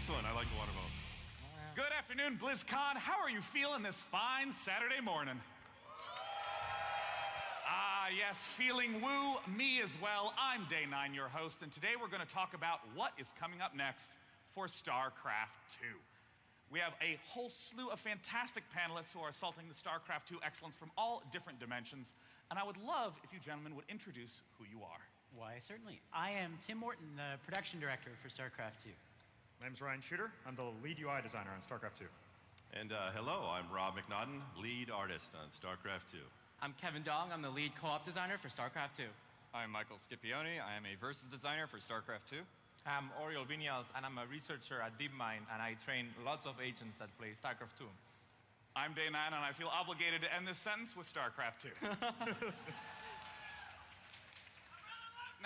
Excellent. I like the water balloon. Good afternoon, Blizzcon. How are you feeling this fine Saturday morning? Ah, yes, feeling woo, me as well. I'm Day 9, your host, and today we're going to talk about what is coming up next for StarCraft 2. We have a whole slew of fantastic panelists who are assaulting the StarCraft 2 excellence from all different dimensions, and I would love if you gentlemen would introduce who you are. Why, certainly. I am Tim Morton, the production director for StarCraft 2. My name's Ryan Shooter. I'm the lead UI designer on StarCraft 2. And hello, I'm Rob McNaughton, lead artist on StarCraft 2. I'm Kevin Dong. I'm the lead co-op designer for StarCraft 2. I'm Michael Scipione. I am a versus designer for StarCraft 2. I'm Oriol Vinyals, and I'm a researcher at DeepMind, and I train lots of agents that play StarCraft 2. I'm Day 9, and I feel obligated to end this sentence with StarCraft 2.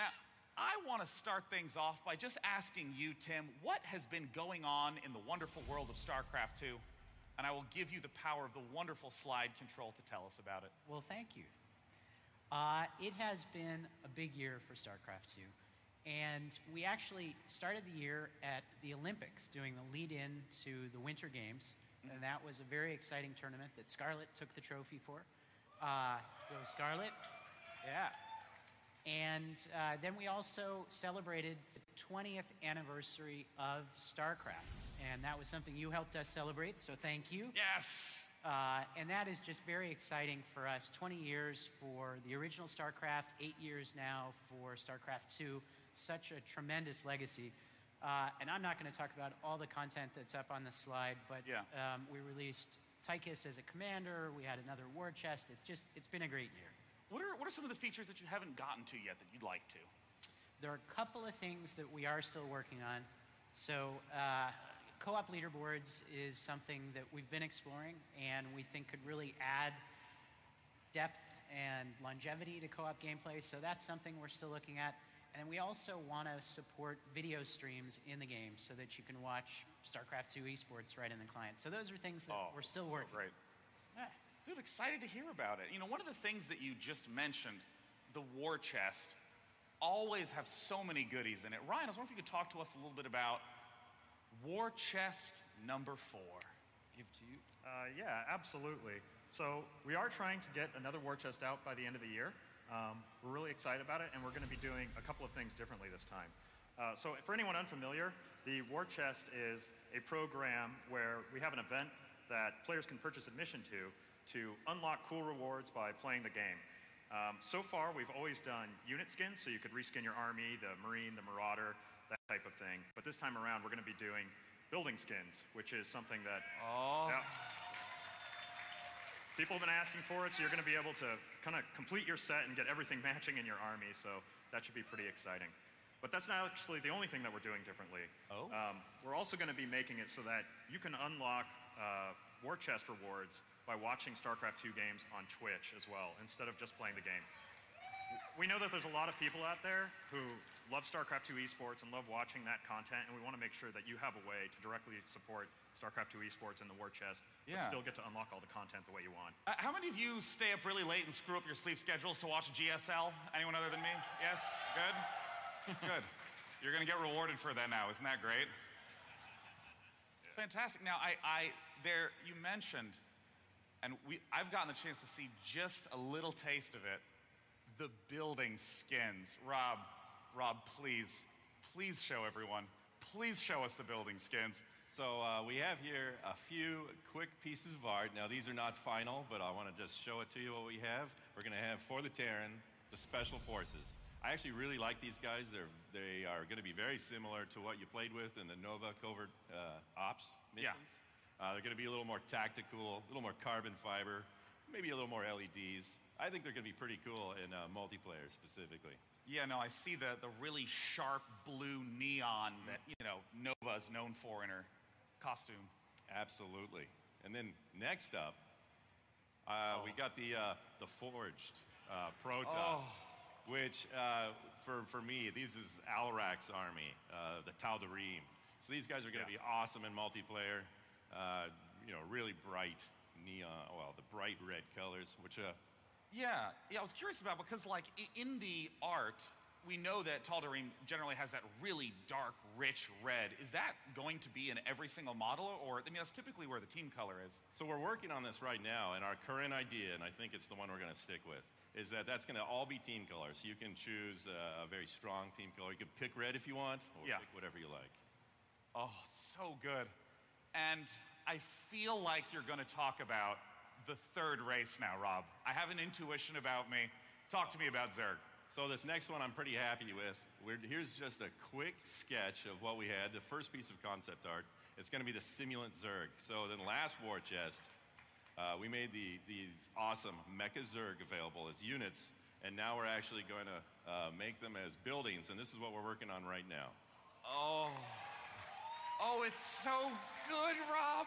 Now, I want to start things off by just asking you, Tim, what has been going on in the wonderful world of StarCraft 2? And I will give you the power of the wonderful slide control to tell us about it. Well, thank you. It has been a big year for StarCraft 2. And we actually started the year at the Olympics, doing the lead-in to the Winter Games. And that was a very exciting tournament that Scarlet took the trophy for. Go Scarlet. Yeah. And then we also celebrated the 20th anniversary of StarCraft. And that was something you helped us celebrate, so thank you. Yes! And that is just very exciting for us. 20 years for the original StarCraft, 8 years now for StarCraft 2. Such a tremendous legacy. And I'm not going to talk about all the content that's up on the slide, but we released Tychus as a commander. We had another war chest. It's been a great year. What are some of the features that you haven't gotten to yet that you'd like to? There are a couple of things that we are still working on. So co-op leaderboards is something that we've been exploring and we think could really add depth and longevity to co-op gameplay. So that's something we're still looking at. And we also want to support video streams in the game so that you can watch StarCraft 2 esports right in the client. So those are things that we're still working on. Great. Yeah. Dude, excited to hear about it. You know, one of the things that you just mentioned, the war chest, always have so many goodies in it. Ryan, I was wondering if you could talk to us a little bit about war chest number 4. Give to you. Yeah, absolutely. So we are trying to get another war chest out by the end of the year. We're really excited about it, and we're going to be doing a couple of things differently this time. So for anyone unfamiliar, the war chest is a program where we have an event that players can purchase admission to unlock cool rewards by playing the game. So far, we've always done unit skins, so you could reskin your army, the Marine, the Marauder, that type of thing. But this time around, we're going to be doing building skins, which is something that people have been asking for it, so you're going to be able to kind of complete your set and get everything matching in your army, so that should be pretty exciting. But that's not actually the only thing that we're doing differently. We're also going to be making it so that you can unlock war chest rewards by watching StarCraft 2 games on Twitch as well, instead of just playing the game. We know that there's a lot of people out there who love StarCraft 2 esports and love watching that content, and we want to make sure that you have a way to directly support StarCraft 2 esports in the war chest, but still get to unlock all the content the way you want. How many of you stay up really late and screw up your sleep schedules to watch GSL? Anyone other than me? Yes? Good? Good. You're going to get rewarded for that now. Isn't that great? It's fantastic. Now, you mentioned, and I've gotten the chance to see just a little taste of it, the building skins. Rob, please show everyone. Please show us the building skins. So we have here a few quick pieces of art. Now, these are not final, but I want to just show it to you what we have. We're going to have, for the Terran, the Special Forces. I actually really like these guys. They are going to be very similar to what you played with in the Nova Covert Ops missions. They're going to be a little more tactical, a little more carbon fiber, maybe a little more LEDs. I think they're going to be pretty cool in multiplayer specifically. Yeah, no, I see the really sharp blue neon that, Nova's known for in her costume. Absolutely. And then next up, we got the Forged Protoss, which for me, this is Alrak's army, the Tal'Darim. So these guys are going to be awesome in multiplayer. Really bright neon, the bright red colors, which Yeah, I was curious about, because like in the art, we know that Tal'Darim generally has that really dark, rich red. Is that going to be in every single model, or, I mean, that's typically where the team color is. So we're working on this right now, and our current idea, and I think it's the one we're going to stick with, is that that's going to all be team colors. So you can choose a very strong team color. You can pick red if you want, or pick whatever you like. Oh, so good. And I feel like you're going to talk about the third race now, Rob. I have an intuition about me. Talk to me about Zerg. So this next one I'm pretty happy with. Here's just a quick sketch of what we had. The first piece of concept art, it's going to be the simulant Zerg. So in the last war chest, we made these awesome Mecha Zerg available as units, and now we're actually going to make them as buildings, and this is what we're working on right now. Oh, it's so good, Rob.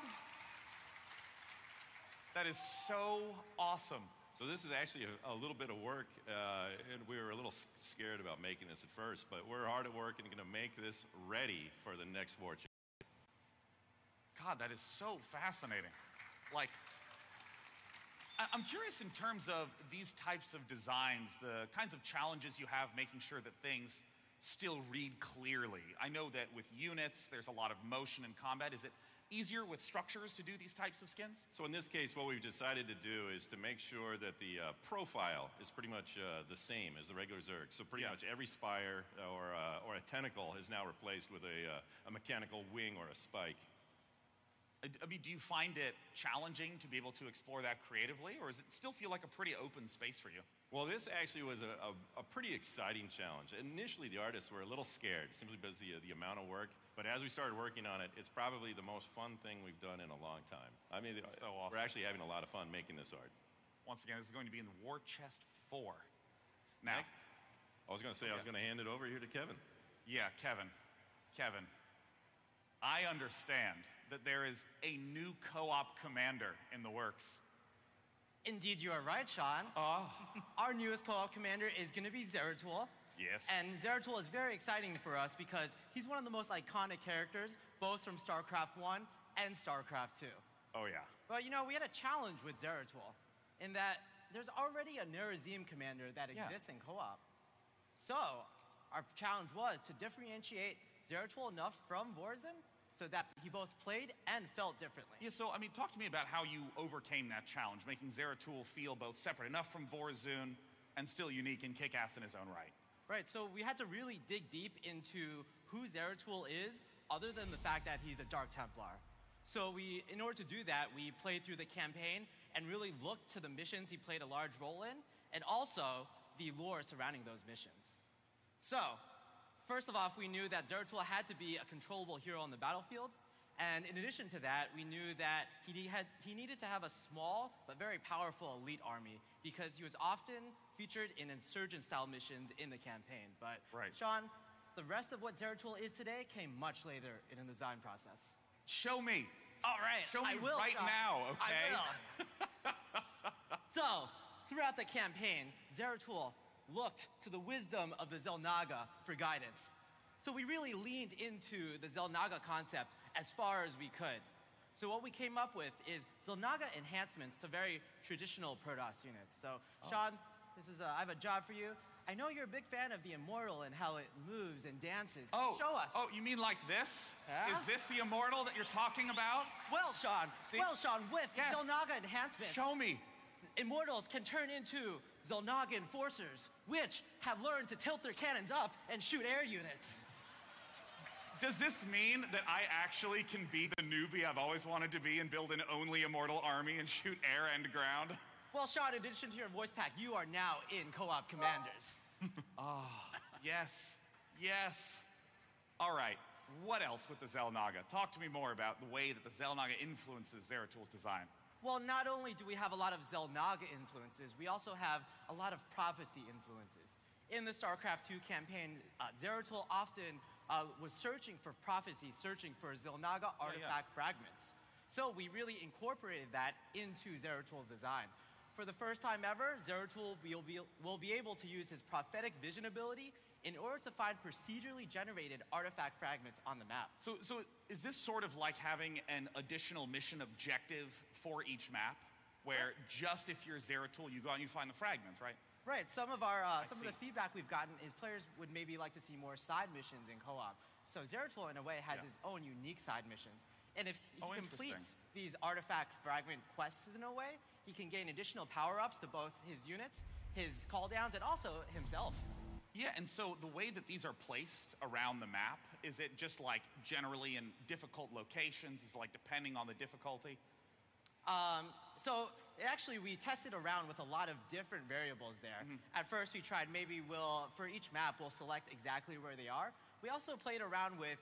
That is so awesome. So this is actually a little bit of work, and we were a little scared about making this at first, but we're hard at work and going to make this ready for the next war chest. God, that is so fascinating. Like, I'm curious in terms of these types of designs, the kinds of challenges you have making sure that things still read clearly. I know that with units, there's a lot of motion in combat. Is it easier with structures to do these types of skins? So in this case, what we've decided to do is to make sure that the profile is pretty much the same as the regular Zerg. So pretty much every spire or a tentacle is now replaced with a mechanical wing or a spike. I mean, do you find it challenging to be able to explore that creatively, or does it still feel like a pretty open space for you? Well, this actually was a pretty exciting challenge. Initially, the artists were a little scared simply because of the amount of work, but as we started working on it, it's probably the most fun thing we've done in a long time. I mean, so awesome. We're actually having a lot of fun making this art. Once again, this is going to be in the War Chest 4. Now, next, I was going to say, I was going to hand it over here to Kevin. Yeah, Kevin, I understand that there is a new co-op commander in the works. Indeed, you are right, Sean. Our newest co-op commander is going to be Zeratul. Yes. And Zeratul is very exciting for us because he's one of the most iconic characters, both from StarCraft 1 and StarCraft 2. Oh, yeah. But, you know, we had a challenge with Zeratul in that there's already a Nerazim commander that exists in co-op. So, our challenge was to differentiate Zeratul enough from Vorzin so that he both played and felt differently. Yeah, so, I mean, talk to me about how you overcame that challenge, making Zeratul feel both separate enough from Vorzun and still unique and kick-ass in his own right. Right, so we had to really dig deep into who Zeratul is, other than the fact that he's a Dark Templar. So in order to do that, we played through the campaign and really looked to the missions he played a large role in, and also the lore surrounding those missions. So, first of all, we knew that Zeratul had to be a controllable hero on the battlefield, and in addition to that, we knew that he needed to have a small but very powerful elite army because he was often featured in insurgent-style missions in the campaign. But, Sean, the rest of what Zeratul is today came much later in the design process. Show me. All right, Show me I will, right Sean. now, okay? I will. So, throughout the campaign, Zeratul looked to the wisdom of the Xel'Naga for guidance. So we really leaned into the Xel'Naga concept as far as we could. So what we came up with is Xel'Naga enhancements to very traditional Protoss units. So, Sean, I have a job for you. I know you're a big fan of the Immortal and how it moves and dances. Show us. Oh, you mean like this? Yeah? Is this the Immortal that you're talking about? Well, Sean, with Xel'Naga enhancements, Show me. Immortals can turn into Xel'Naga enforcers, which have learned to tilt their cannons up and shoot air units. Does this mean that I actually can be the newbie I've always wanted to be and build an only Immortal army and shoot air and ground? Well, Sean, in addition to your voice pack, you are now in Co-op Commanders. Yes. All right, what else with the Xel'Naga? Talk to me more about the way that the Xel'Naga influences Zeratul's design. Well, not only do we have a lot of Xel'Naga influences, we also have a lot of prophecy influences. In the StarCraft 2 campaign, Zeratul often was searching for prophecy, searching for Xel'Naga artifact fragments. So we really incorporated that into Zeratul's design. For the first time ever, Zeratul will be able to use his prophetic vision ability in order to find procedurally generated artifact fragments on the map. So is this sort of like having an additional mission objective for each map, where just if you're Zeratul, you go out and you find the fragments, right? Right. Some of the feedback we've gotten is players would maybe like to see more side missions in co-op. So Zeratul, in a way, has his own unique side missions. And if he completes these artifact fragment quests in a way, he can gain additional power-ups to both his units, his call-downs, and also himself. Yeah, and so the way that these are placed around the map, is it just like generally in difficult locations? Is it like depending on the difficulty? So actually, we tested around with a lot of different variables there. At first, we tried for each map, we'll select exactly where they are. We also played around with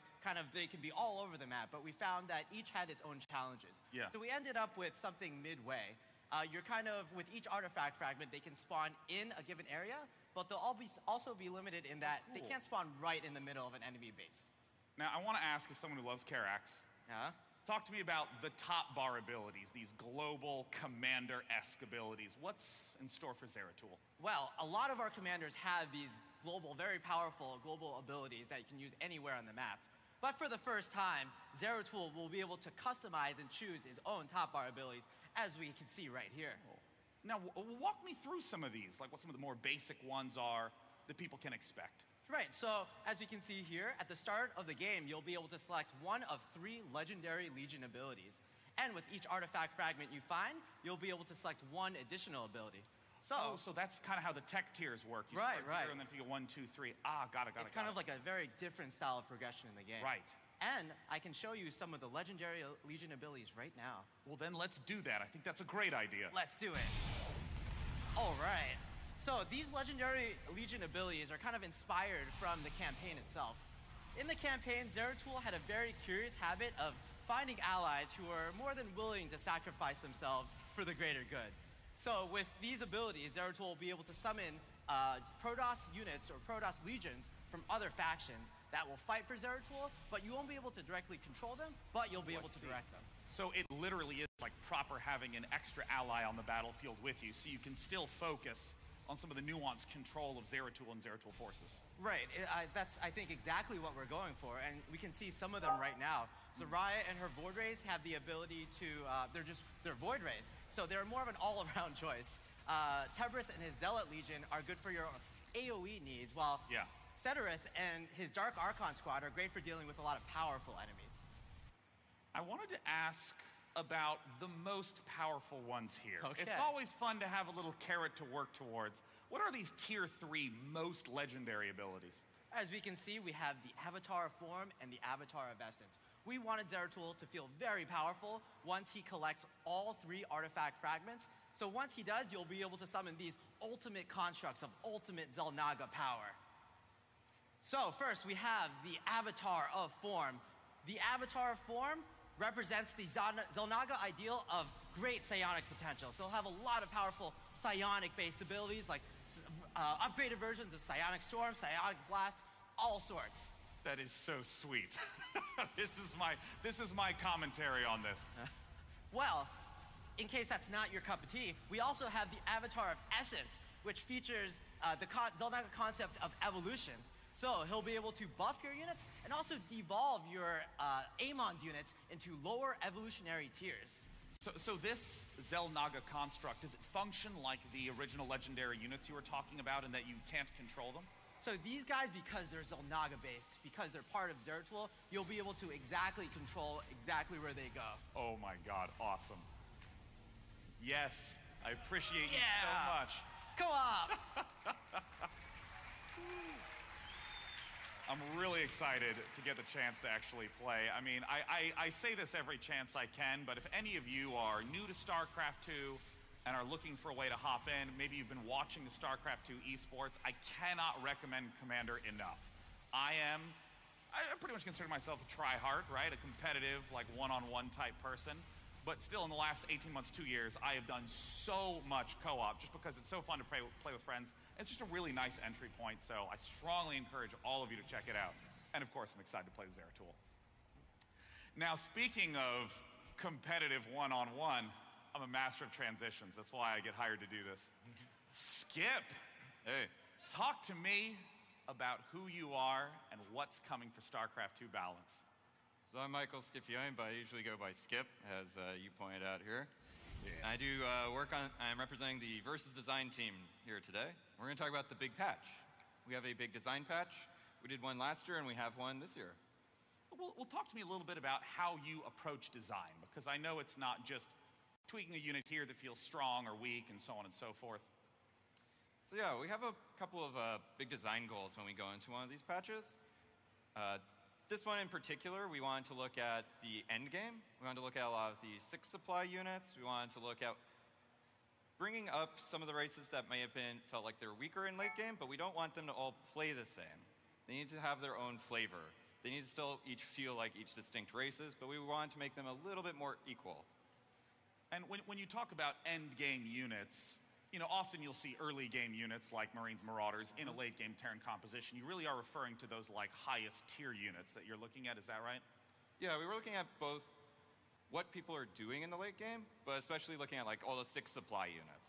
they can be all over the map, but we found that each had its own challenges. Yeah. So we ended up with something midway. You're with each artifact fragment, they can spawn in a given area, but they'll also be limited in that they can't spawn right in the middle of an enemy base. Now, I want to ask, as someone who loves Karax, talk to me about the top bar abilities, these global commander-esque abilities. What's in store for Zeratul? Well, a lot of our commanders have these very powerful global abilities that you can use anywhere on the map. But for the first time, Zeratul will be able to customize and choose his own top bar abilities, as we can see right here. Now, walk me through some of these, like what some of the more basic ones are that people can expect. Right, so as we can see here, at the start of the game, you'll be able to select one of 3 legendary Legion abilities. And with each artifact fragment you find, you'll be able to select one additional ability. So that's kind of how the tech tiers work. You Right. start 0, and then if you go 1, 2, 3, got it. It's kind of like a very different style of progression in the game. Right. And I can show you some of the legendary Legion abilities right now. Well, then let's do that. I think that's a great idea. Let's do it. All right. So these legendary Legion abilities are kind of inspired from the campaign itself. In the campaign, Zeratul had a very curious habit of finding allies who are more than willing to sacrifice themselves for the greater good. So with these abilities, Zeratul will be able to summon Protoss units or Protoss legions from other factions that will fight for Zeratul, but you won't be able to directly control them, but you'll be able to direct them. So it literally is like proper having an extra ally on the battlefield with you, so you can still focus on some of the nuanced control of Zeratul and Zeratul forces. Right, that's I think exactly what we're going for, and we can see some of them right now. So Raya and her Void Rays have the ability to, they're Void Rays, so they're more of an all-around choice. Tebris and his Zealot Legion are good for your AoE needs, while Cedarith and his Dark Archon squad are great for dealing with a lot of powerful enemies. I wanted to ask about the most powerful ones here. Okay. It's always fun to have a little carrot to work towards. What are these tier 3 most legendary abilities? As we can see, we have the Avatar of Form and the Avatar of Essence. We wanted Zeratul to feel very powerful once he collects all 3 artifact fragments. So once he does, you'll be able to summon these ultimate constructs of ultimate Xel'Naga power. So first, we have the Avatar of Form. The Avatar of Form represents the Xel'Naga ideal of great psionic potential. So he'll have a lot of powerful psionic-based abilities, like upgraded versions of Psionic Storm, Psionic Blast, all sorts. That is so sweet. This is my commentary on this. Well, in case that's not your cup of tea, we also have the Avatar of Essence, which features the Xel'Naga concept of evolution. So he'll be able to buff your units and also devolve your Amon's units into lower evolutionary tiers. So this Xel'Naga construct, does it function like the original legendary units you were talking about in that you can't control them? So these guys, because they're Xel'Naga based, because they're part of Zeratul, you'll be able to exactly control exactly where they go. Oh my god, awesome. Yes, I appreciate you so much. Come on! I'm really excited to get the chance to actually play. I mean, I say this every chance I can, but if any of you are new to StarCraft 2 and are looking for a way to hop in, maybe you've been watching the StarCraft 2 esports, I cannot recommend Commander enough. I pretty much consider myself a tryhard, right? A competitive, like one-on-one type person. But still, in the last 18 months, 2 years, I have done so much co-op just because it's so fun to play with friends. It's just a really nice entry point, so I strongly encourage all of you to check it out. And of course, I'm excited to play Zeratul. Now, speaking of competitive one-on-one, I'm a master of transitions. That's why I get hired to do this. Skip, Hey. talk to me about who you are and what's coming for StarCraft 2 Balance. So I'm Michael Scipione, but I usually go by Skip, as you pointed out here. I do I'm representing the Versus Design team here today. We're going to talk about the big patch. We have a big design patch. We did one last year, and we have one this year. Well, talk to me a little bit about how you approach design, because I know it's not just tweaking a unit here that feels strong or weak and so on and so forth. So yeah, we have a couple of big design goals when we go into one of these patches. This one in particular, we wanted to look at the end game. We wanted to look at a lot of the 6 supply units. We wanted to look at bringing up some of the races that may have felt like they're weaker in late game, but we don't want them to all play the same. They need to have their own flavor. They need to still each feel like each distinct races, but we wanted to make them a little bit more equal. And when you talk about end game units, you know, often you'll see early game units like Marines Marauders in a late game Terran composition. You really are referring to those like highest tier units that you're looking at, is that right? Yeah, we were looking at both what people are doing in the late game, but especially looking at like all the 6 supply units.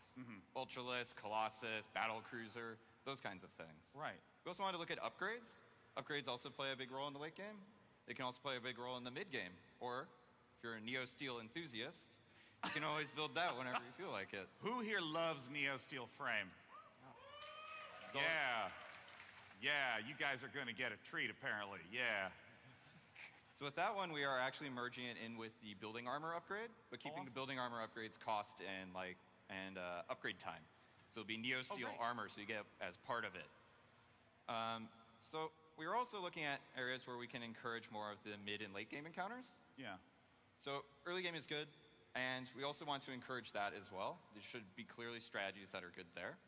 Ultralisk, Colossus, Battlecruiser, those kinds of things. Right. We also wanted to look at upgrades. Upgrades also play a big role in the late game. They can also play a big role in the mid game. Or if you're a Neo Steel enthusiast, you can always build that whenever you feel like it. Who here loves Neo Steel frame? Yeah. Yeah, you guys are going to get a treat apparently. Yeah. So with that one, we are actually merging it in with the building armor upgrade, but keeping the building armor upgrades cost and upgrade time. So it'll be Neo Steel armor, so you get as part of it. So we are also looking at areas where we can encourage more of the mid and late game encounters. Yeah. So early game is good, and we also want to encourage that as well. There should be clearly strategies that are good there.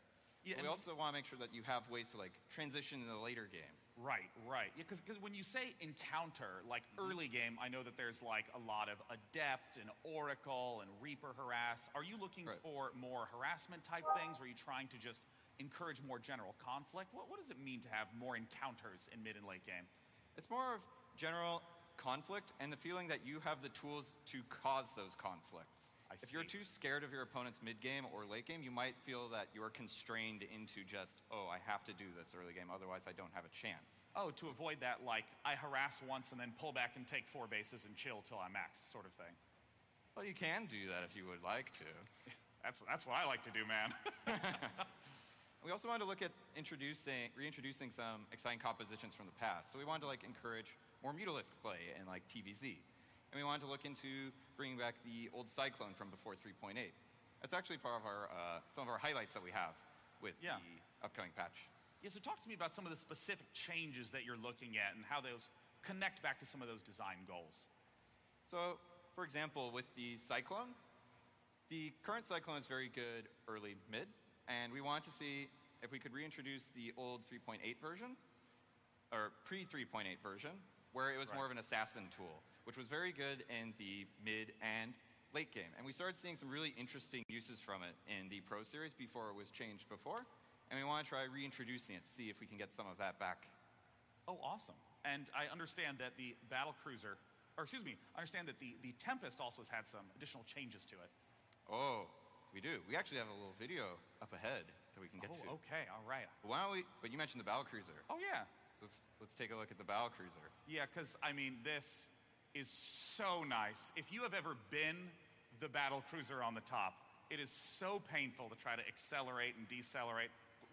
Yeah, we also want to make sure that you have ways to like transition in the later game. Right. Yeah, because when you say encounter, like early game, I know that there's like a lot of Adept and Oracle and Reaper harass. Are you looking for more harassment type things, or are you trying to just encourage more general conflict? What does it mean to have more encounters in mid and late game? It's more of general conflict and the feeling that you have the tools to cause those conflicts. If you're too scared of your opponent's mid-game or late game, you might feel that you're constrained into just, oh, I have to do this early game, otherwise I don't have a chance. Oh, to avoid that, like, I harass once and then pull back and take 4 bases and chill till I'm maxed sort of thing. Well, you can do that if you would like to. That's what I like to do, man. We also wanted to look at reintroducing some exciting compositions from the past. So we wanted to like encourage more Mutalisk play and like TVZ. And we wanted to look into bringing back the old Cyclone from before 3.8. That's actually part of our some of our highlights that we have with the upcoming patch. Yeah, so talk to me about some of the specific changes that you're looking at and how those connect back to some of those design goals. So, for example, with the Cyclone, the current Cyclone is very good early mid, and we want to see if we could reintroduce the old 3.8 version, or pre-3.8 version, where it was more of an assassin tool, which was very good in the mid and late game. And we started seeing some really interesting uses from it in the Pro Series before it was changed before. And we want to try reintroducing it to see if we can get some of that back. Oh, awesome. And I understand that the Battlecruiser, or excuse me, I understand that the Tempest also has had some additional changes to it. Oh, we do. We actually have a little video up ahead that we can get to. Oh, okay, all right. Why don't we, but you mentioned the Battlecruiser. Oh, yeah. So let's take a look at the Battlecruiser. Yeah, because, I mean, this is so nice. If you have ever been the Battlecruiser on the top, it is so painful to try to accelerate and decelerate.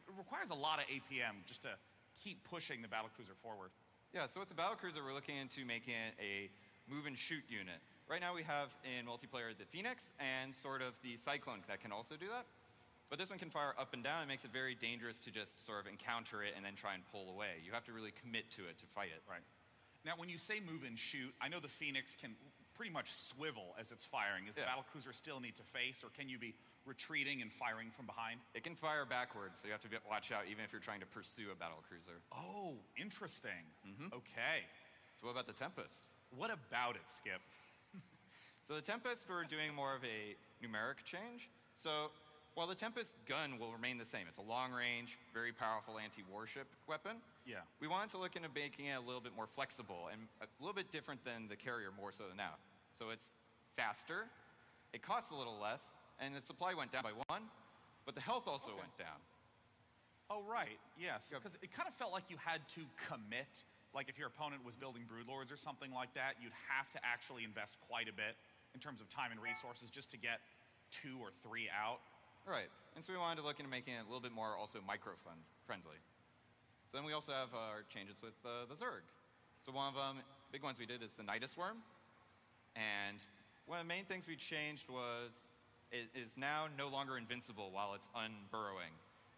It requires a lot of APM just to keep pushing the Battlecruiser forward. Yeah, so with the Battlecruiser, we're looking into making it a move and shoot unit. Right now we have in multiplayer the Phoenix and sort of the Cyclone that can also do that. But this one can fire up and down. It makes it very dangerous to just sort of encounter it and then try and pull away. You have to really commit to it to fight it. Right. Now, when you say move and shoot, I know the Phoenix can pretty much swivel as it's firing. Is the Battlecruiser still need to face, or can you be retreating and firing from behind? It can fire backwards, so you have to watch out even if you're trying to pursue a Battlecruiser. Oh, interesting. Okay. So what about the Tempest? What about it, Skip? So the Tempest, we're doing more of a numeric change. So while the Tempest gun will remain the same, it's a long-range, very powerful anti-warship weapon. Yeah. We wanted to look into making it a little bit more flexible and a little bit different than the carrier more so than now. So it's faster, it costs a little less, and the supply went down by 1, but the health also went down. Oh, right, yes. Because it kind of felt like you had to commit. Like if your opponent was building Broodlords or something like that, you'd have to actually invest quite a bit in terms of time and resources just to get 2 or 3 out. Right. And so we wanted to look into making it a little bit more also micro-friendly. So then we also have our changes with the Zerg. So one of them, big ones we did is the Nidus Worm. And one of the main things we changed was it is now no longer invincible while it's unburrowing,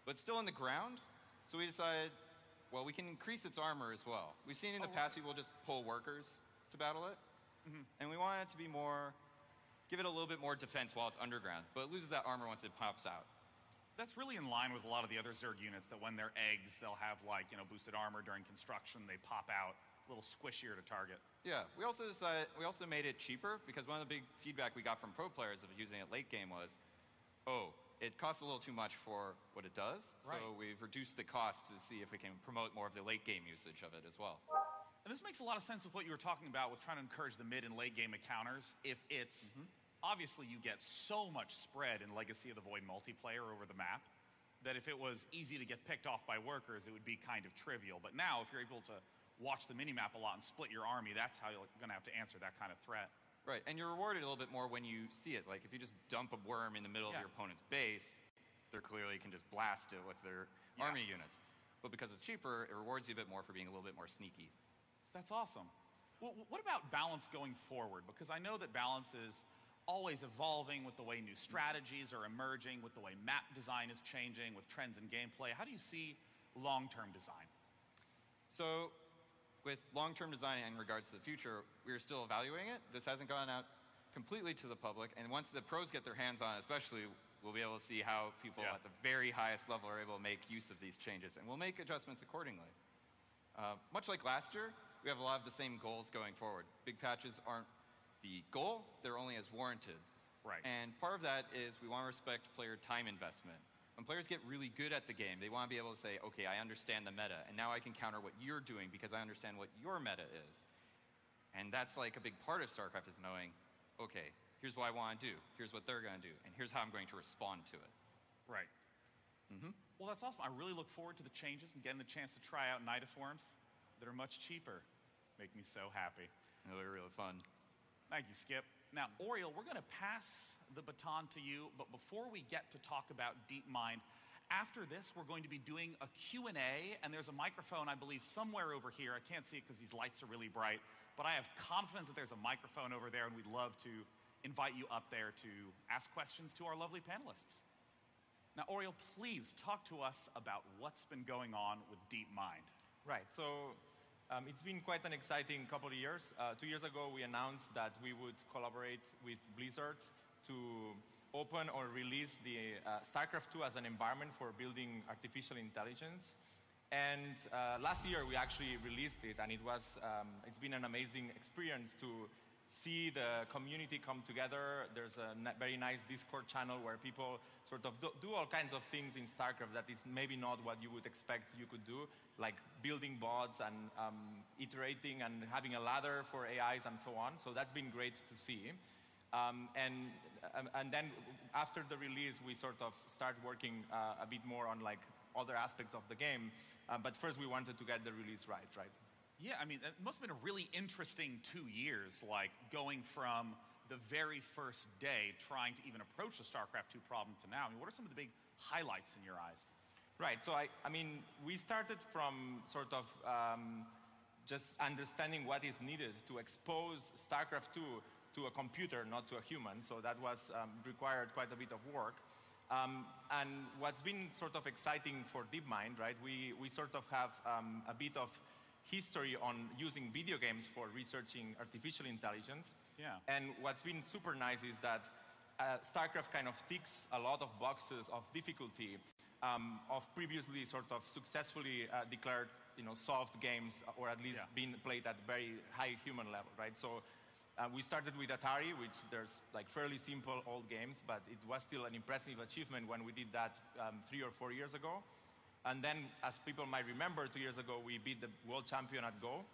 but still in the ground. So we decided, well, we can increase its armor as well. We've seen in the past people just pull workers to battle it. And we want it to be more, give it a little bit more defense while it's underground, but it loses that armor once it pops out. That's really in line with a lot of the other Zerg units, that when they're eggs, they'll have like, boosted armor during construction. They pop out a little squishier to target. Yeah, we also made it cheaper, because one of the big feedback we got from pro players of using it late game was, it costs a little too much for what it does. Right. So we've reduced the cost to see if we can promote more of the late game usage of it as well. And this makes a lot of sense with what you were talking about with trying to encourage the mid and late game encounters. If it's, obviously you get so much spread in Legacy of the Void multiplayer over the map, that if it was easy to get picked off by workers, it would be kind of trivial. But now, if you're able to watch the minimap a lot and split your army, that's how you're going to have to answer that kind of threat. Right, and you're rewarded a little bit more when you see it. Like, if you just dump a worm in the middle of your opponent's base, they clearly can just blast it with their army units. But because it's cheaper, it rewards you a bit more for being a little bit more sneaky. That's awesome. Well, what about balance going forward? Because I know that balance is always evolving with the way new strategies are emerging, with the way map design is changing, with trends in gameplay. How do you see long-term design? So, with long-term design in regards to the future, we're still evaluating it. This hasn't gone out completely to the public, and once the pros get their hands on it, especially, we'll be able to see how people at the very highest level are able to make use of these changes, and we'll make adjustments accordingly. Much like last year, we have a lot of the same goals going forward. Big patches aren't the goal, they're only as warranted. Right. And part of that is we want to respect player time investment. When players get really good at the game, they want to be able to say, okay, I understand the meta, and now I can counter what you're doing because I understand what your meta is. And that's like a big part of StarCraft, is knowing, okay, here's what I want to do, here's what they're going to do, and here's how I'm going to respond to it. Right. Well, that's awesome. I really look forward to the changes and getting the chance to try out Nidus Worms that are much cheaper. Make me so happy. They're really fun. Thank you, Skip. Now, Oriel, we're going to pass the baton to you, but before we get to talk about DeepMind, after this, we're going to be doing a Q&A, and there's a microphone, I believe, somewhere over here. I can't see it because these lights are really bright, but I have confidence that there's a microphone over there, and we'd love to invite you up there to ask questions to our lovely panelists. Now, Oriel, please talk to us about what's been going on with DeepMind. Right. So it's been quite an exciting couple of years. 2 years ago, we announced that we would collaborate with Blizzard to open or release the StarCraft 2 as an environment for building artificial intelligence. And last year, we actually released it, and it's been an amazing experience to see the community come together. There's a very nice Discord channel where people sort of do all kinds of things in StarCraft that is maybe not what you would expect you could do, like building bots and iterating and having a ladder for AIs and so on. So that's been great to see. And then after the release, we sort of start working a bit more on like other aspects of the game. But first, we wanted to get the release right? Yeah, I mean, it must have been a really interesting 2 years, like going from the very first day trying to even approach the StarCraft 2 problem to now. I mean, what are some of the big highlights in your eyes? Right, so I mean, we started from sort of just understanding what is needed to expose StarCraft 2 to a computer, not to a human. So that was required quite a bit of work. And what's been sort of exciting for DeepMind, right? We sort of have a bit of history on using video games for researching artificial intelligence. Yeah. And what's been super nice is that StarCraft kind of ticks a lot of boxes of difficulty of previously sort of successfully declared, solved games, or at least been played at very high human level, right? So we started with Atari, which there's like fairly simple old games, but it was still an impressive achievement when we did that 3 or 4 years ago. And then, as people might remember, 2 years ago, we beat the world champion at Go.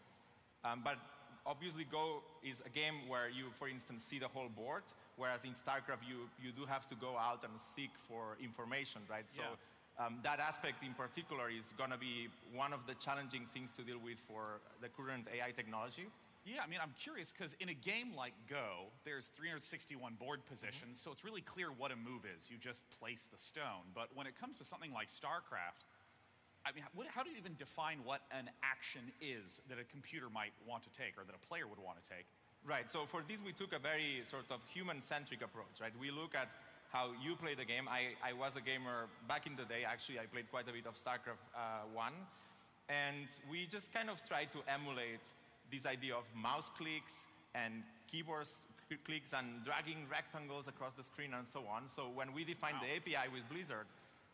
But obviously, Go is a game where you, for instance, see the whole board, whereas in StarCraft, you do have to go out and seek for information, right? So that aspect in particular is going to be one of the challenging things to deal with for the current AI technology. Yeah, I mean, I'm curious because in a game like Go, there's 361 board positions, so it's really clear what a move is. You just place the stone. But when it comes to something like StarCraft, I mean, how do you even define what an action is that a computer might want to take or that a player would want to take? Right, so for this we took a very sort of human-centric approach, right? We look at how you play the game. I was a gamer back in the day. Actually, I played quite a bit of StarCraft 1. And we just kind of tried to emulate this idea of mouse clicks and keyboard clicks and dragging rectangles across the screen and so on. So when we defined the API with Blizzard,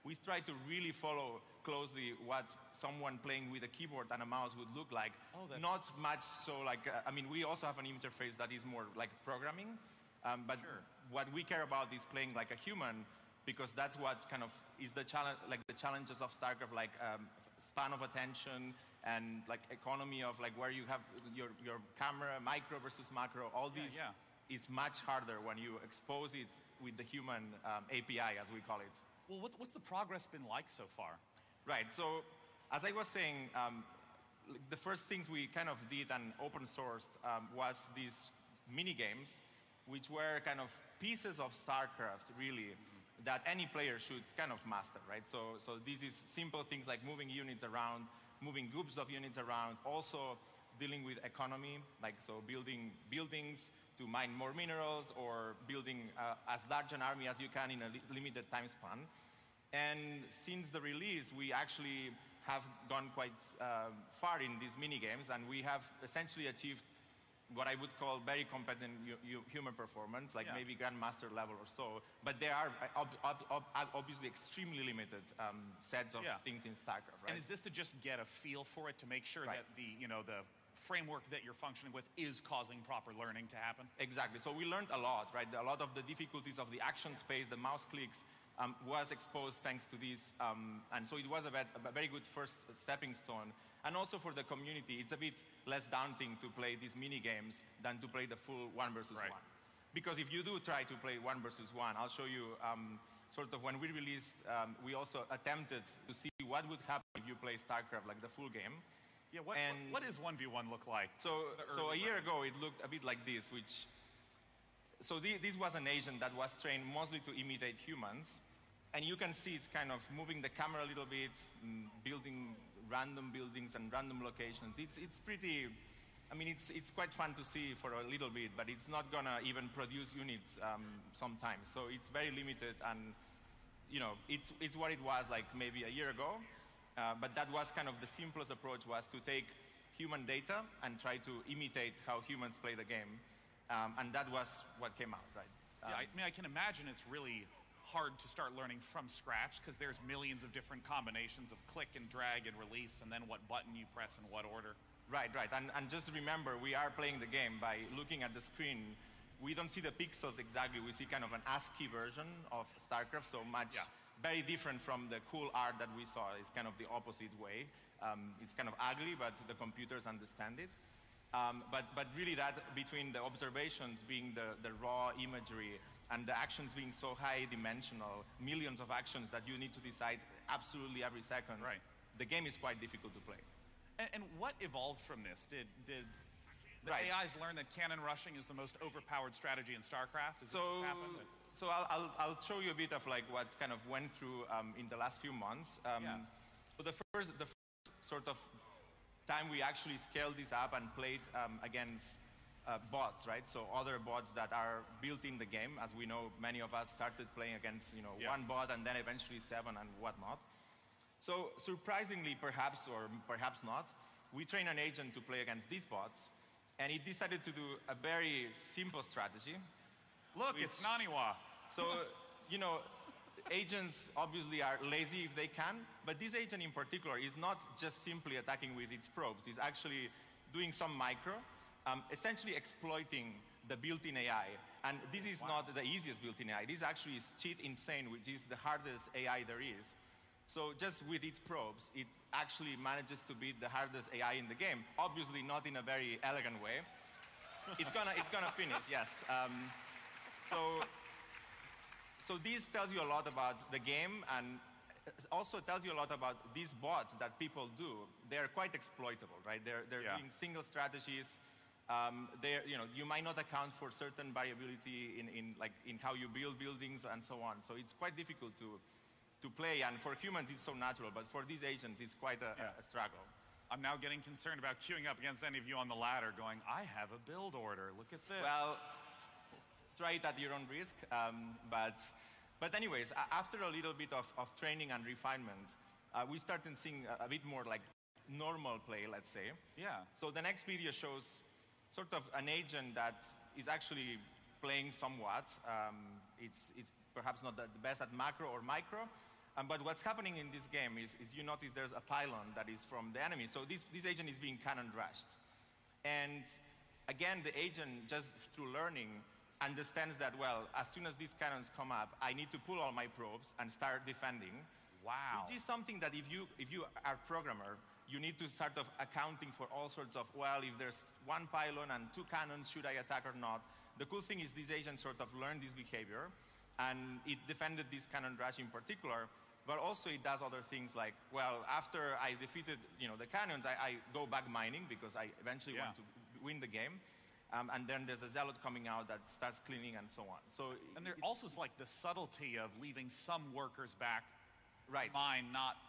we tried to really follow closely what someone playing with a keyboard and a mouse would look like. Not much so like, I mean, we also have an interface that is more like programming, but what we care about is playing like a human, because that's what kind of is the challenge, like the challenges of StarCraft, like span of attention, and like economy of like where you have your camera, micro versus macro, all these is much harder when you expose it with the human API, as we call it. Well, what's the progress been like so far? Right, so as I was saying, the first things we kind of did and open sourced was these mini games, which were kind of pieces of StarCraft, really, that any player should kind of master, right? So this is simple things like moving units around, moving groups of units around, also dealing with economy, like so building buildings to mine more minerals, or building as large an army as you can in a limited time span. And since the release, we actually have gone quite far in these mini games, and we have essentially achieved what I would call very competent human performance, like maybe Grandmaster level or so. But there are obviously extremely limited sets of things in StarCraft, right? And is this to just get a feel for it, to make sure that the framework that you're functioning with is causing proper learning to happen? Exactly. So we learned a lot, right? A lot of the difficulties of the action space, the mouse clicks, was exposed thanks to this. And so it was a very good first stepping stone. And also for the community, it's a bit less daunting to play these mini games than to play the full 1 versus 1. Because if you do try to play 1 versus 1, I'll show you sort of when we released, we also attempted to see what would happen if you play StarCraft, like the full game. Yeah, what does 1v1 look like? So a year ago, it looked a bit like this, which... So this was an agent that was trained mostly to imitate humans. And you can see it's kind of moving the camera a little bit, building random buildings and random locations. It's pretty, I mean, it's quite fun to see for a little bit, but it's not gonna even produce units sometimes. So it's very limited, and it's what it was like maybe a year ago. But that was kind of the simplest approach, was to take human data and try to imitate how humans play the game. And that was what came out, right? I mean, I can imagine it's really hard to start learning from scratch, because there's millions of different combinations of click and drag and release, and then what button you press in what order. Right. And just remember, we are playing the game by looking at the screen. We don't see the pixels exactly. We see kind of an ASCII version of StarCraft, so much very different from the cool art that we saw. It's kind of the opposite way. It's kind of ugly, but the computers understand it. But really that, between the observations being the raw imagery and the actions being so high dimensional, millions of actions that you need to decide absolutely every second, the game is quite difficult to play. And what evolved from this? Did the AIs learn that cannon rushing is the most overpowered strategy in StarCraft? So I'll show you a bit of like what kind of went through in the last few months. So the first sort of time we actually scaled this up and played against bots, right? So other bots that are built in the game. As we know, many of us started playing against one bot and then eventually 7 and whatnot. So surprisingly, perhaps, or perhaps not, we trained an agent to play against these bots, and it decided to do a very simple strategy. Look, it's Naniwa. So, agents obviously are lazy if they can, but this agent in particular is not just simply attacking with its probes. It's actually doing some micro, essentially exploiting the built-in AI. And this is not the easiest built-in AI. This actually is Cheat Insane, which is the hardest AI there is. So just with its probes, it actually manages to beat the hardest AI in the game. Obviously not in a very elegant way. It's gonna finish, yes. So this tells you a lot about the game, and also tells you a lot about these bots that people do. They're quite exploitable, right? They're doing single strategies. you might not account for certain variability in how you build buildings and so on. So it's quite difficult to play. And for humans, it's so natural. But for these agents, it's quite a struggle. I'm now getting concerned about queuing up against any of you on the ladder going, I have a build order. Look at this. Well, try it at your own risk. But anyways, after a little bit of training and refinement, we started seeing a bit more like normal play, let's say. Yeah. So the next video shows sort of an agent that is actually playing somewhat. It's perhaps not the best at macro or micro. But what's happening in this game is you notice there's a pylon that is from the enemy. So this agent is being cannon rushed. And again, the agent, just through learning, understands that, well, as soon as these cannons come up, I need to pull all my probes and start defending. Wow. Which is something that if you are a programmer, you need to start of accounting for all sorts of, well, if there's one pylon and two cannons, should I attack or not? The cool thing is this agent sort of learned this behavior, and it defended this cannon rush in particular. But also it does other things like, well, after I defeated the cannons, I go back mining because I eventually want to win the game. And then there's a zealot coming out that starts cleaning and so on. And there also is like the subtlety of leaving some workers back right. mine, not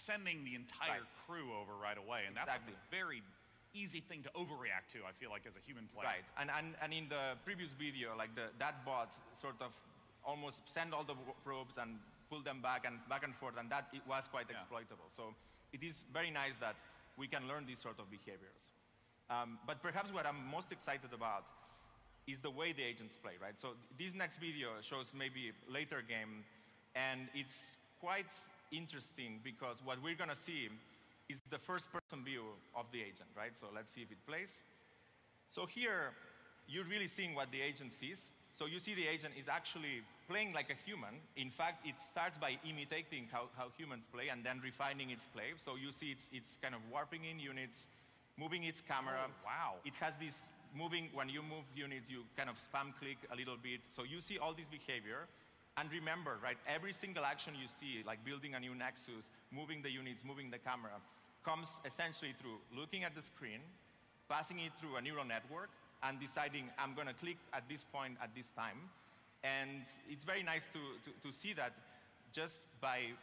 sending the entire crew over right away. And that's a very easy thing to overreact to, I feel like, as a human player. Right. And in the previous video, like that bot sort of almost send all the probes and pull them back and forth, and that it was quite exploitable. So it is very nice that we can learn these sort of behaviors. But perhaps what I'm most excited about is the way the agents play, right? So this next video shows maybe a later game, and it's quite interesting because what we're going to see is the first-person view of the agent, right? So let's see if it plays. So here, you're really seeing what the agent sees. So you see the agent is actually playing like a human. In fact, it starts by imitating how humans play and then refining its play. So you see it's kind of warping in units, moving its camera. Oh, wow. It has this moving, when you move units, you kind of spam click a little bit. So you see all this behavior. And remember, right, every single action you see, like building a new nexus, moving the units, moving the camera, comes essentially through looking at the screen, passing it through a neural network, and deciding I'm going to click at this point at this time. And it's very nice to see that just by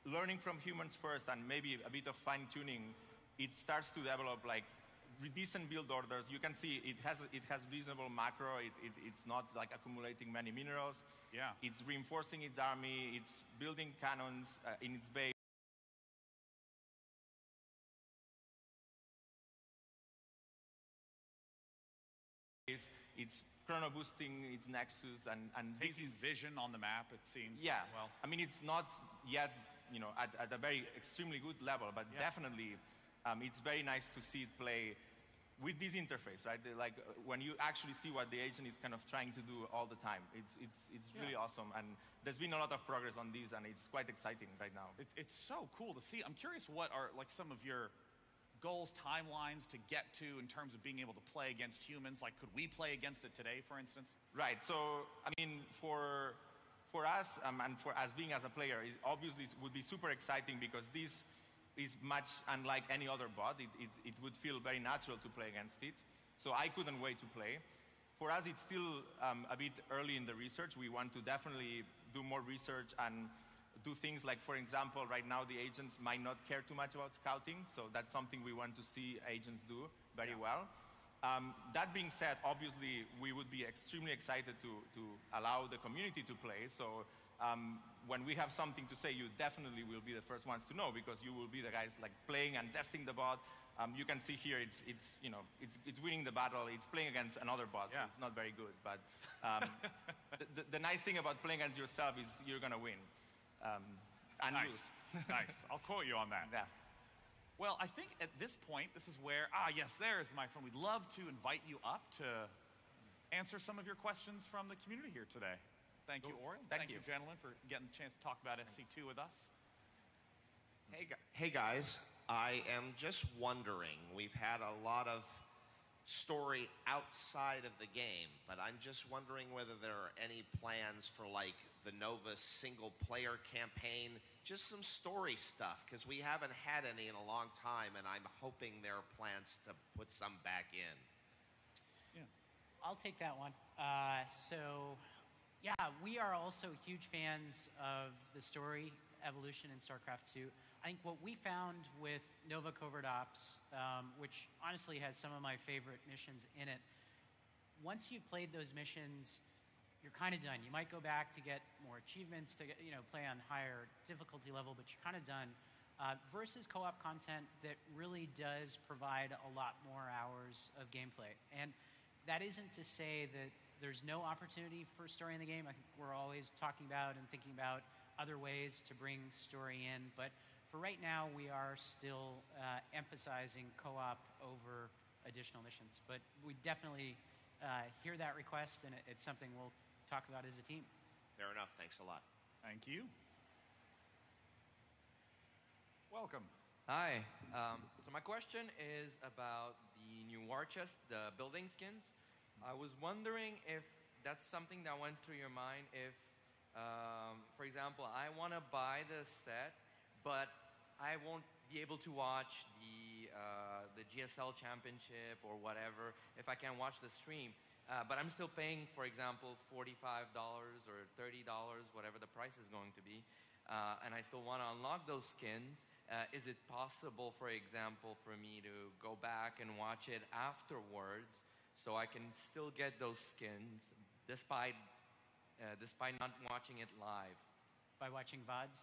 learning from humans first and maybe a bit of fine-tuning, it starts to develop like decent build orders. You can see it has reasonable macro. It's not like accumulating many minerals. Yeah. It's reinforcing its army. It's building cannons in its base. It's chrono boosting its nexus and taking vision on the map, it seems. Yeah. Well, I mean, it's not yet at a very extremely good level, but definitely it's very nice to see it play with this interface, right? Like when you actually see what the agent is kind of trying to do all the time. It's really awesome, and there's been a lot of progress on this, and it's quite exciting right now. It's so cool to see. I'm curious what are like some of your goals, timelines to get to in terms of being able to play against humans? Like, could we play against it today, for instance? Right. So, I mean, for us and for us being as a player, it obviously would be super exciting because this is much unlike any other bot. It would feel very natural to play against it. So I couldn't wait to play. For us, it's still a bit early in the research. We want to definitely do more research and do things like, for example, right now the agents might not care too much about scouting, so that's something we want to see agents do very well. That being said, obviously, we would be extremely excited to allow the community to play, so when we have something to say, you definitely will be the first ones to know because you will be the guys like playing and testing the bot. You can see here it's winning the battle. It's playing against another bot, so it's not very good. But the nice thing about playing against yourself is you're going to win. And nice. lose. Nice. I'll quote you on that. Yeah. Well, I think at this point, this is where, yes, there is the microphone. We'd love to invite you up to answer some of your questions from the community here today. Thank you, Oriel. Thank you, gentlemen, for getting the chance to talk about SC2 with us. Hey guys, I am just wondering, we've had a lot of story outside of the game, but I'm just wondering whether there are any plans for like the Nova single player campaign, just some story stuff, because we haven't had any in a long time, and I'm hoping there are plans to put some back in. I'll take that one. Yeah, we are also huge fans of the story evolution in StarCraft 2. I think what we found with Nova Covert Ops, which honestly has some of my favorite missions in it, once you've played those missions, you're kind of done. You might go back to get more achievements, to get, play on higher difficulty level, but you're kind of done. Versus co-op content that really does provide a lot more hours of gameplay. And that isn't to say that there's no opportunity for story in the game. I think we're always talking about and thinking about other ways to bring story in. But for right now, we are still emphasizing co-op over additional missions. But we definitely hear that request, and it's something we'll talk about as a team. Fair enough. Thanks a lot. Thank you. Welcome. Hi. So my question is about the new war chest, the building skins. I was wondering if that's something that went through your mind. If, for example, I want to buy this set, but I won't be able to watch the GSL Championship or whatever if I can't watch the stream. But I'm still paying, for example, $45 or $30, whatever the price is going to be, and I still want to unlock those skins. Is it possible, for example, for me to go back and watch it afterwards so I can still get those skins despite not watching it live? By watching VODs?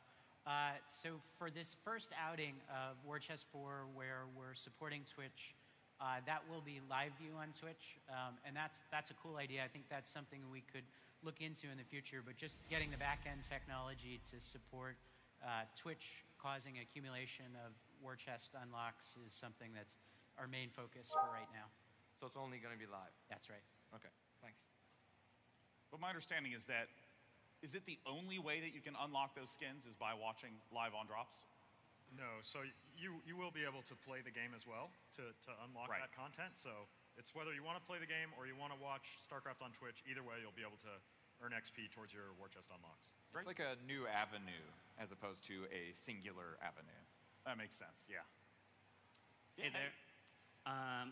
So for this first outing of War Chest 4, where we're supporting Twitch, that will be live view on Twitch, and that's a cool idea. I think that's something we could look into in the future, but just getting the back-end technology to support Twitch causing accumulation of War Chest unlocks is something that's our main focus for right now. So it's only going to be live? That's right. Okay, thanks. But my understanding is that, is it the only way that you can unlock those skins is by watching live on drops? No, so you will be able to play the game as well to unlock that content. So it's whether you want to play the game or you want to watch StarCraft on Twitch. Either way, you'll be able to earn XP towards your War Chest unlocks. It's like a new avenue as opposed to a singular avenue. That makes sense, yeah. Hey there.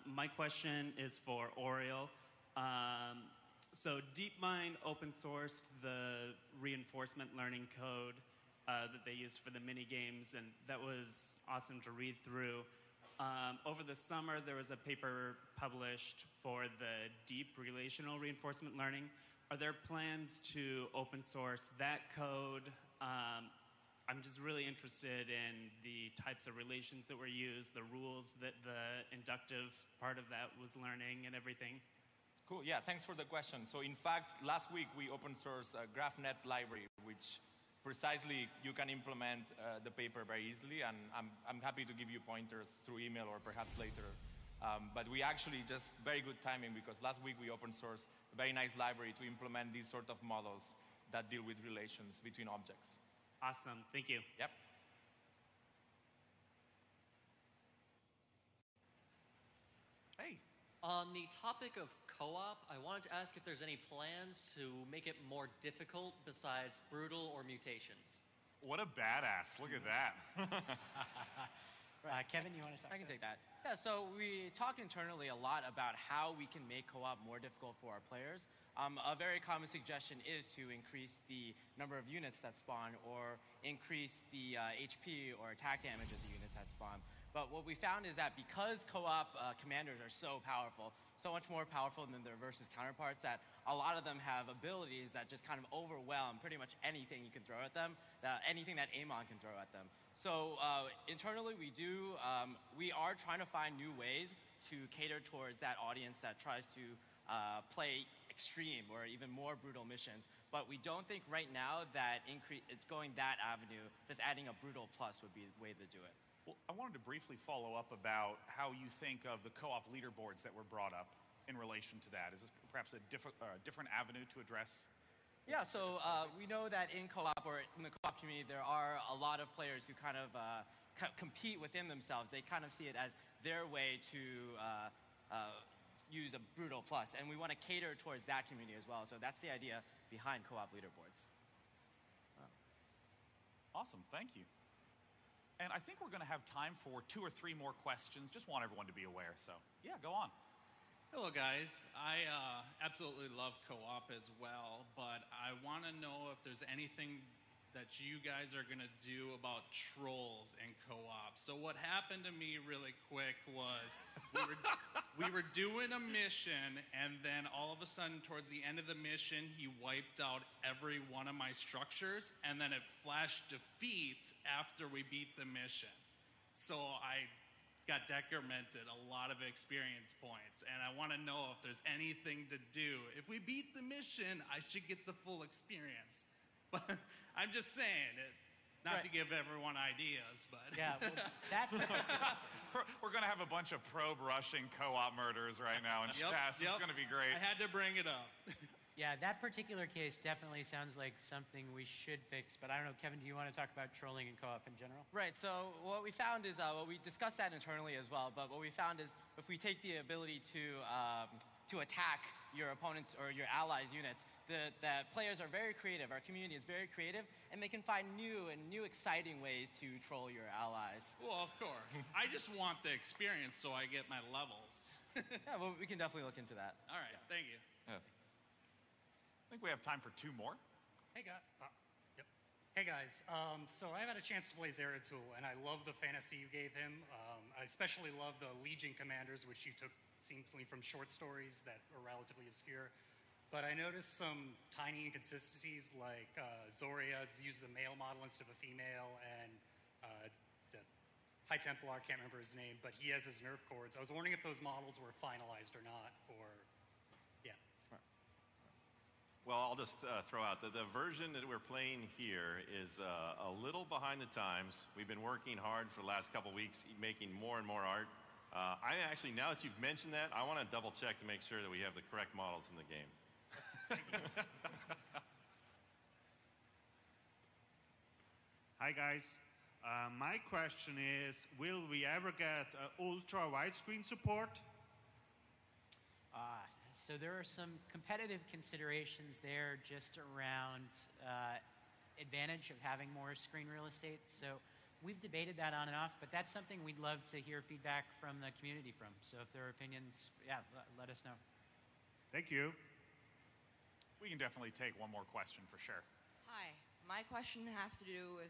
My question is for Oriel. So DeepMind open sourced the reinforcement learning code that they used for the mini games, and that was awesome to read through. Over the summer, there was a paper published for the deep relational reinforcement learning. Are there plans to open source that code? I'm just really interested in the types of relations that were used, the rules that the inductive part of that was learning and everything. Cool, yeah, thanks for the question. So in fact, last week we open sourced a GraphNet library, which precisely you can implement the paper very easily, and I'm happy to give you pointers through email or perhaps later. But we actually just, very good timing, because last week we open sourced a very nice library to implement these sort of models that deal with relations between objects. Awesome, thank you. Yep. Hey. On the topic of co-op, I wanted to ask if there's any plans to make it more difficult besides brutal or mutations. What a badass, look at that. Kevin, you want to talk? I can take that. Yeah, so we talked internally a lot about how we can make co-op more difficult for our players. A very common suggestion is to increase the number of units that spawn or increase the HP or attack damage of the units that spawn. But what we found is that because co-op commanders are so powerful, so much more powerful than their versus counterparts, that a lot of them have abilities that just kind of overwhelm pretty much anything you can throw at them, anything that Amon can throw at them. So internally we are trying to find new ways to cater towards that audience that tries to play extreme or even more brutal missions. But we don't think right now that going that avenue, just adding a brutal plus would be the way to do it. Well, I wanted to briefly follow up about how you think of the co-op leaderboards that were brought up in relation to that. Is this perhaps a different avenue to address? Yeah, so we know that in co-op or in the co-op community, there are a lot of players who kind of compete within themselves. They kind of see it as their way to use a brutal plus, and we want to cater towards that community as well. So that's the idea behind co-op leaderboards. Awesome, thank you. And I think we're going to have time for 2 or 3 more questions. Just want everyone to be aware, so yeah, go on. Hello, guys. I absolutely love co-op as well, but I want to know if there's anything that you guys are going to do about trolls in co-op. So what happened to me really quick was we were doing a mission, and then all of a sudden, towards the end of the mission, he wiped out every one of my structures, and then it flashed defeat after we beat the mission. So I got decremented a lot of experience points, and I want to know if there's anything to do. If we beat the mission, I should get the full experience. But I'm just saying, not to give everyone ideas, but... Yeah, well, that... We're going to have a bunch of probe-rushing co-op murders right now in chat. It's going to be great. I had to bring it up. Yeah, that particular case definitely sounds like something we should fix, but I don't know, Kevin, do you want to talk about trolling in co-op in general? Right, so what we found is, well, we discussed that internally as well, but what we found is if we take the ability to attack your opponents or your allies' units, the players are very creative, our community is very creative, and they can find new exciting ways to troll your allies. Well, of course. I just want the experience so I get my levels. Yeah, well, we can definitely look into that. All right, thank you. Yeah. I think we have time for 2 more. Hey, guys. Yep. Hey, guys. So I've had a chance to play Zeratul, and I love the fantasy you gave him. I especially love the Legion commanders, which you took seemingly from short stories that are relatively obscure. But I noticed some tiny inconsistencies, like Zoria's used a male model instead of a female, and the High Templar, can't remember his name, but he has his nerf cords. I was wondering if those models were finalized or not, or... Well, I'll just throw out that the version that we're playing here is a little behind the times. We've been working hard for the last couple weeks, making more and more art. I actually, now that you've mentioned that, I want to double check to make sure that we have the correct models in the game. Hi, guys. My question is, will we ever get ultra widescreen support? So there are some competitive considerations there just around advantage of having more screen real estate. So we've debated that on and off, but that's something we'd love to hear feedback from the community from. So if there are opinions, yeah, let us know. Thank you. We can definitely take one more question for sure. Hi. My question has to do with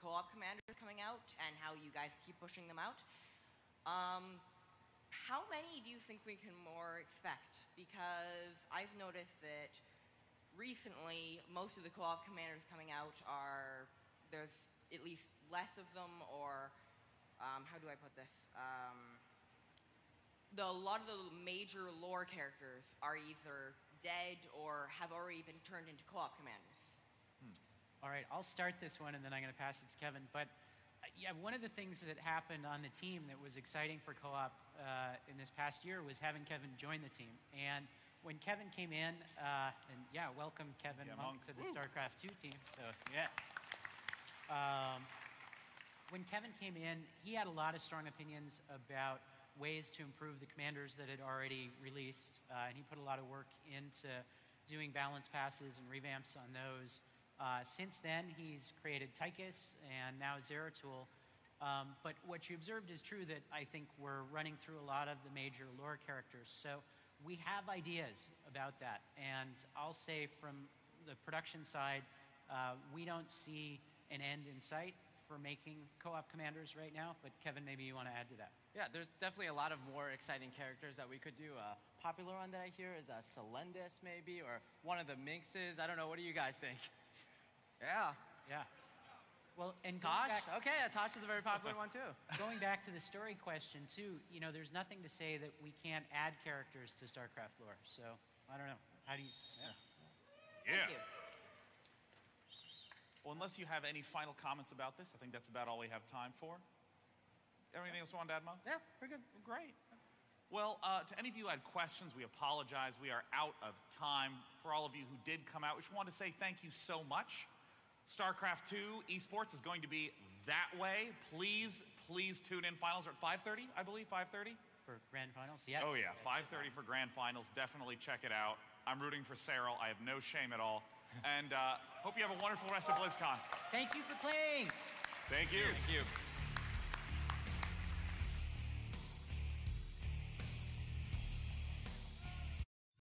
co-op commanders coming out and how you guys keep pushing them out. How many do you think we can more expect? Because I've noticed that recently most of the co-op commanders coming out there's at least less of them, or how do I put this? A lot of the major lore characters are either dead or have already been turned into co-op commanders. All right, I'll start this one and then I'm going to pass it to Kevin. But yeah, one of the things that happened on the team that was exciting for co-op in this past year was having Kevin join the team. And when Kevin came in, and yeah, welcome Kevin Monk to the StarCraft 2 team. So yeah. When Kevin came in, he had a lot of strong opinions about ways to improve the commanders that had already released. And he put a lot of work into doing balance passes and revamps on those. Since then, he's created Tychus and now Zeratul. But what you observed is true, that I think we're running through a lot of the major lore characters. So we have ideas about that. And I'll say from the production side, we don't see an end in sight for making co-op commanders right now. But Kevin, maybe you want to add to that. Yeah, there's definitely a lot of more exciting characters that we could do. Popular one that I hear is Celendis, maybe, or one of the Minxes. I don't know. What do you guys think? Yeah. Yeah. Well, and Tosh? Okay, Tosh is a very popular one too. Going back to the story question too, there's nothing to say that we can't add characters to StarCraft lore. So, I don't know. How do you... Yeah. Thank you. Well, unless you have any final comments about this, I think that's about all we have time for. Anything else you want to add, Mo? Yeah, we're good. Great. Well, to any of you who had questions, we apologize. We are out of time. For all of you who did come out, we just want to say thank you so much. StarCraft 2 esports is going to be that way. Please tune in. Finals are at 5:30, I believe, 5:30? For grand finals, yes. Oh, yeah, 5:30 for grand finals. Definitely check it out. I'm rooting for Cyril. I have no shame at all. And hope you have a wonderful rest of BlizzCon. Thank you for playing. Thank you. Thank you.